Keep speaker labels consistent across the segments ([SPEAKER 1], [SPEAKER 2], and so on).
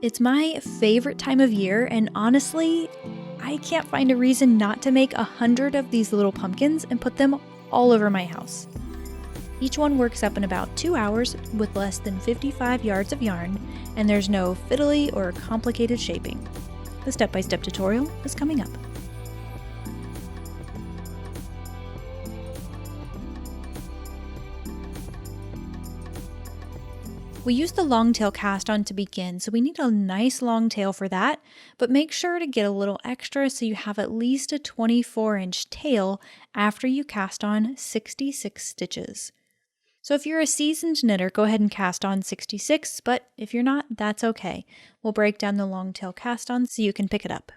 [SPEAKER 1] It's my favorite time of year, and honestly, I can't find a reason not to make 100 of these little pumpkins and put them all over my house. Each one works up in about 2 hours with less than 55 yards of yarn, and there's no fiddly or complicated shaping. The step-by-step tutorial is coming up. We use the long tail cast on to begin, so we need a nice long tail for that, but make sure to get a little extra so you have at least a 24-inch tail after you cast on 66 stitches. So if you're a seasoned knitter, go ahead and cast on 66, but if you're not, that's okay. We'll break down the long tail cast on so you can pick it up.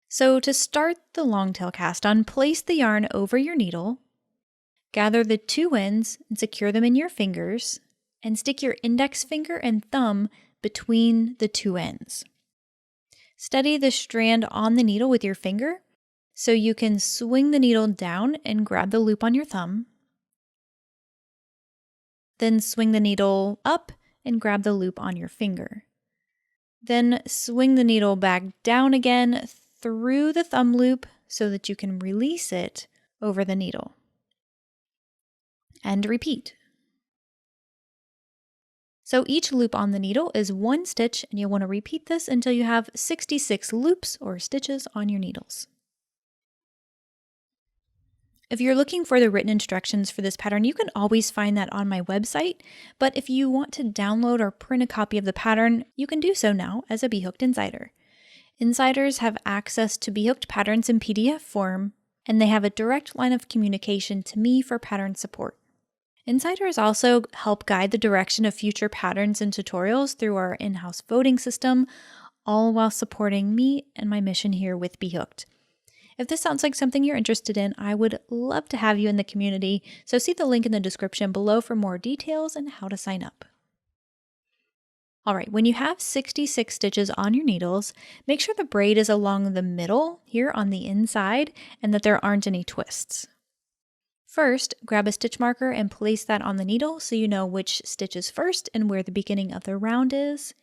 [SPEAKER 1] So to start the long tail cast on, place the yarn over your needle, gather the two ends and secure them in your fingers, and stick your index finger and thumb between the two ends. Steady the strand on the needle with your finger so you can swing the needle down and grab the loop on your thumb. Then swing the needle up and grab the loop on your finger. Then swing the needle back down again through the thumb loop so that you can release it over the needle. And repeat. So each loop on the needle is one stitch, and you'll want to repeat this until you have 66 loops or stitches on your needles. If you're looking for the written instructions for this pattern, you can always find that on my website, but if you want to download or print a copy of the pattern, you can do so now as a B.Hooked Insider. Insiders have access to B.Hooked patterns in PDF form, and they have a direct line of communication to me for pattern support. Insiders also help guide the direction of future patterns and tutorials through our in-house voting system, all while supporting me and my mission here with B.Hooked. If this sounds like something you're interested in, I would love to have you in the community, so see the link in the description below for more details and how to sign up. Alright, when you have 66 stitches on your needles, make sure the braid is along the middle, here on the inside, and that there aren't any twists. First, grab a stitch marker and place that on the needle so you know which stitch is first and where the beginning of the round is,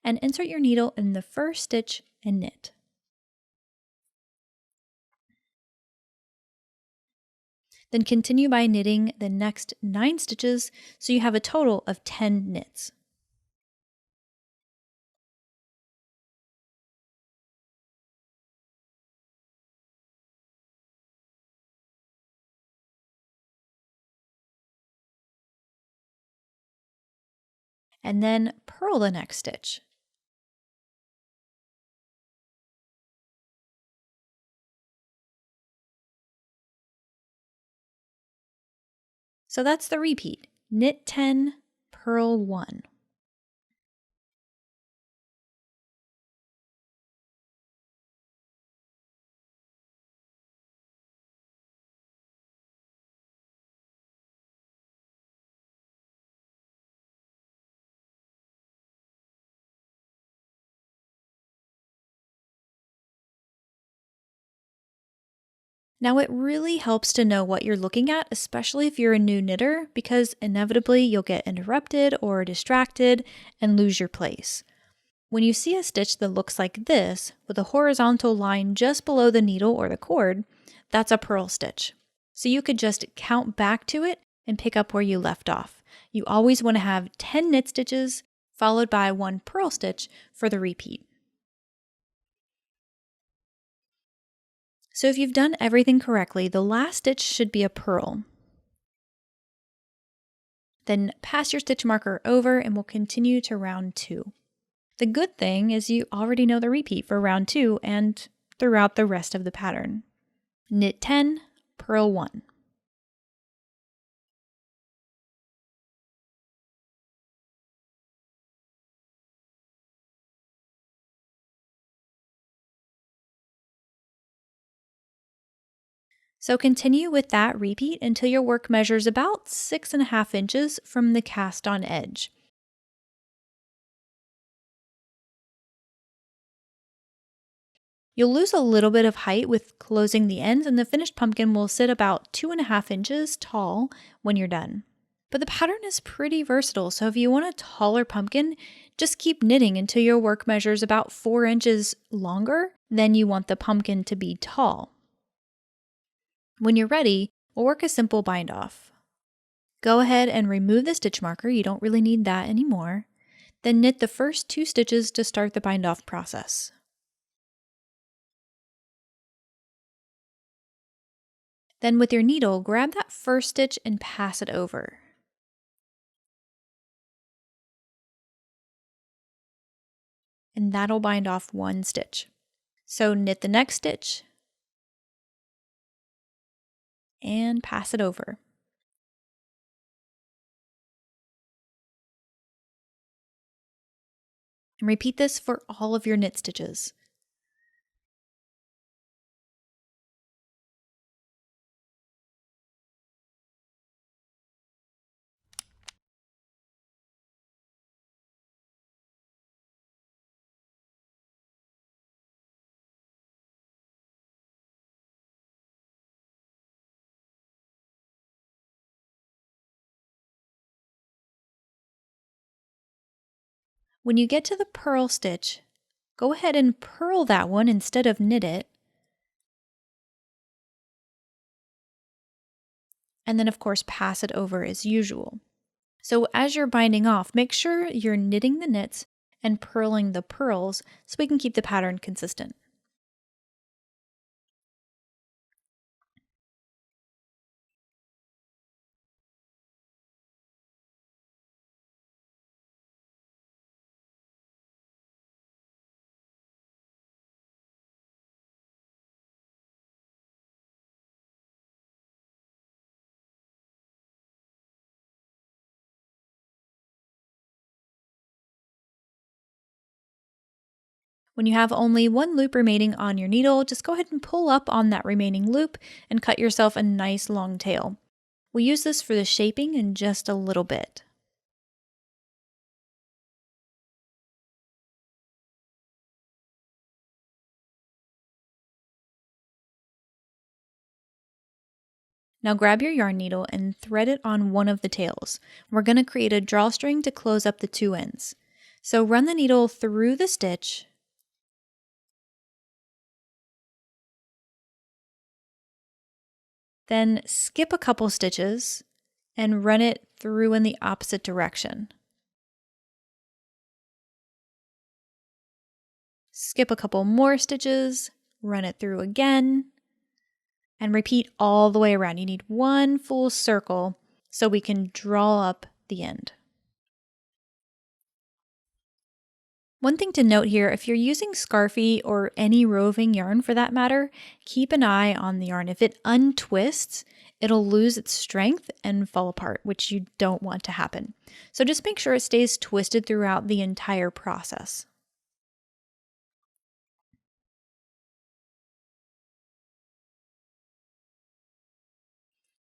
[SPEAKER 1] and insert your needle in the first stitch and knit. Then continue by knitting the next 9 stitches so you have a total of 10 knits. And then purl the next stitch. So that's the repeat. Knit 10, purl 1. Now it really helps to know what you're looking at, especially if you're a new knitter, because inevitably you'll get interrupted or distracted and lose your place. When you see a stitch that looks like this, with a horizontal line just below the needle or the cord, that's a purl stitch. So you could just count back to it and pick up where you left off. You always want to have 10 knit stitches followed by 1 purl stitch for the repeat. So if you've done everything correctly, the last stitch should be a purl. Then pass your stitch marker over and we'll continue to round 2. The good thing is you already know the repeat for round 2 and throughout the rest of the pattern. Knit 10, purl 1. So continue with that repeat until your work measures about 6.5 inches from the cast on edge. You'll lose a little bit of height with closing the ends, and the finished pumpkin will sit about 2.5 inches tall when you're done. But the pattern is pretty versatile, so if you want a taller pumpkin, just keep knitting until your work measures about 4 inches longer than you want the pumpkin to be tall. When you're ready, we'll work a simple bind off. Go ahead and remove the stitch marker, you don't really need that anymore. Then knit the first 2 stitches to start the bind off process. Then with your needle, grab that first stitch and pass it over. And that'll bind off 1 stitch. So knit the next stitch and pass it over. And repeat this for all of your knit stitches. When you get to the purl stitch, go ahead and purl that one instead of knit it. And then of course pass it over as usual. So as you're binding off, make sure you're knitting the knits and purling the purls so we can keep the pattern consistent. When you have only 1 loop remaining on your needle, just go ahead and pull up on that remaining loop and cut yourself a nice long tail. We'll use this for the shaping in just a little bit. Now grab your yarn needle and thread it on one of the tails. We're going to create a drawstring to close up the 2 ends. So run the needle through the stitch then skip a couple stitches and run it through in the opposite direction. Skip a couple more stitches, run it through again, and repeat all the way around. You need 1 full circle so we can draw up the end. One thing to note here, if you're using Scarfie or any roving yarn for that matter, keep an eye on the yarn. If it untwists, it'll lose its strength and fall apart, which you don't want to happen. So just make sure it stays twisted throughout the entire process.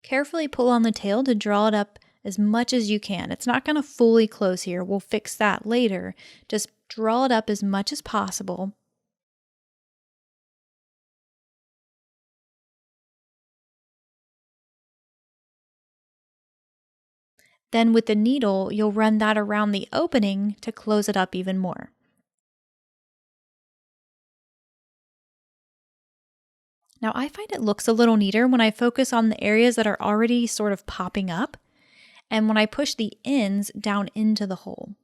[SPEAKER 1] Carefully pull on the tail to draw it up as much as you can. It's not going to fully close here. We'll fix that later. Just draw it up as much as possible. Then with the needle, you'll run that around the opening to close it up even more. Now I find it looks a little neater when I focus on the areas that are already sort of popping up and when I push the ends down into the hole.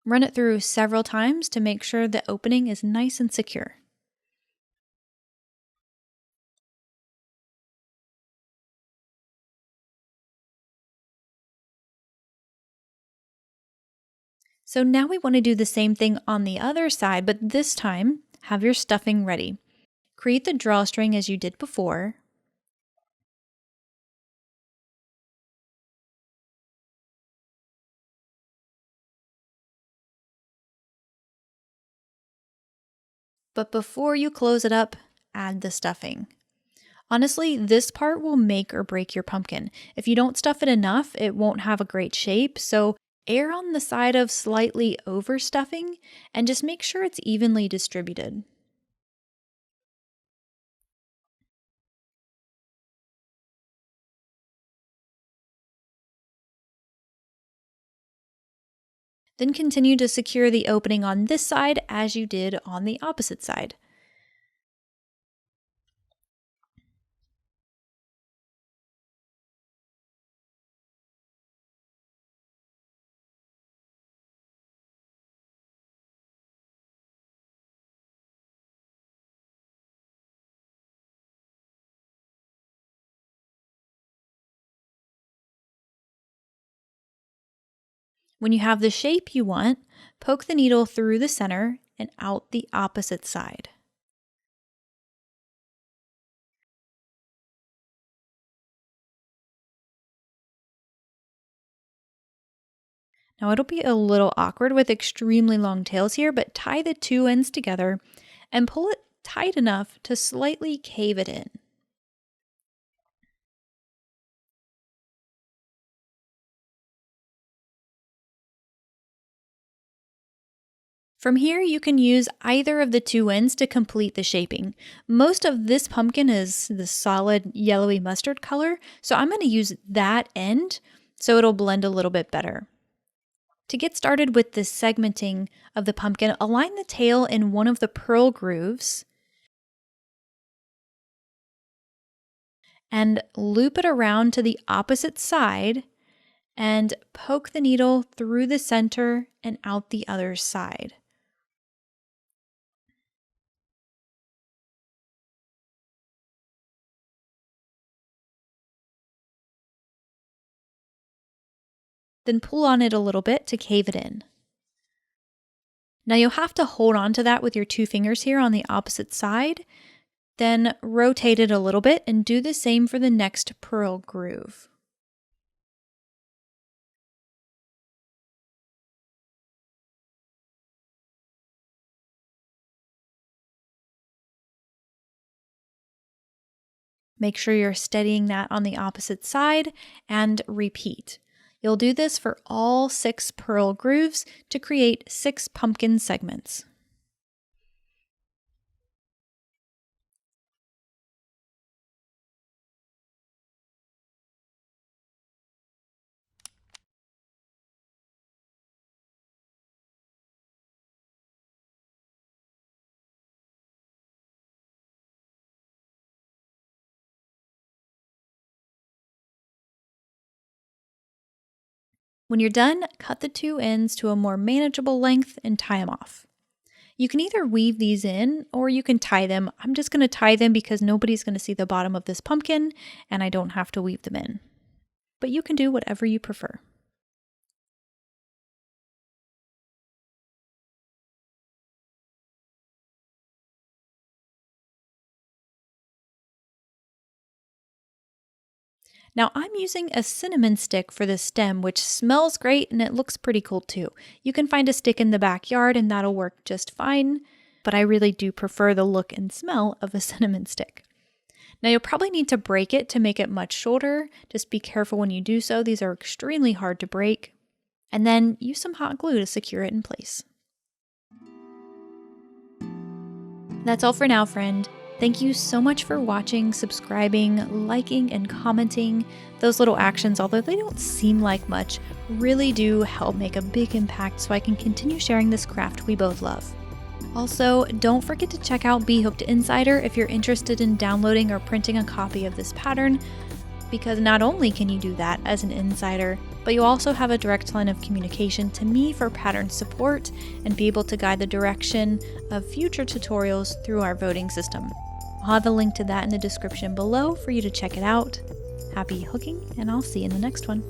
[SPEAKER 1] Run it through several times to make sure the opening is nice and secure. So now we want to do the same thing on the other side, but this time have your stuffing ready. Create the drawstring as you did before. But before you close it up, add the stuffing. Honestly, this part will make or break your pumpkin. If you don't stuff it enough, it won't have a great shape, so err on the side of slightly overstuffing and just make sure it's evenly distributed. Then continue to secure the opening on this side as you did on the opposite side. When you have the shape you want, poke the needle through the center and out the opposite side. Now it'll be a little awkward with extremely long tails here, but tie the two ends together and pull it tight enough to slightly cave it in. From here, you can use either of the two ends to complete the shaping. Most of this pumpkin is the solid yellowy mustard color, so I'm going to use that end so it'll blend a little bit better. To get started with the segmenting of the pumpkin, align the tail in one of the pearl grooves and loop it around to the opposite side and poke the needle through the center and out the other side. Then pull on it a little bit to cave it in. Now you'll have to hold on to that with your two fingers here on the opposite side, then rotate it a little bit and do the same for the next pearl groove. Make sure you're steadying that on the opposite side and repeat. You'll do this for all 6 pearl grooves to create 6 pumpkin segments. When you're done, cut the two ends to a more manageable length and tie them off. You can either weave these in or you can tie them. I'm just going to tie them because nobody's going to see the bottom of this pumpkin and I don't have to weave them in. But you can do whatever you prefer. Now I'm using a cinnamon stick for the stem, which smells great and it looks pretty cool too. You can find a stick in the backyard and that'll work just fine, but I really do prefer the look and smell of a cinnamon stick. Now you'll probably need to break it to make it much shorter. Just be careful when you do so. These are extremely hard to break. And then use some hot glue to secure it in place. That's all for now, friend. Thank you so much for watching, subscribing, liking, and commenting. Those little actions, although they don't seem like much, really do help make a big impact so I can continue sharing this craft we both love. Also, don't forget to check out B.Hooked Insider if you're interested in downloading or printing a copy of this pattern, because not only can you do that as an insider, but you also have a direct line of communication to me for pattern support and be able to guide the direction of future tutorials through our voting system. I'll have a link to that in the description below for you to check it out. Happy hooking, and I'll see you in the next one.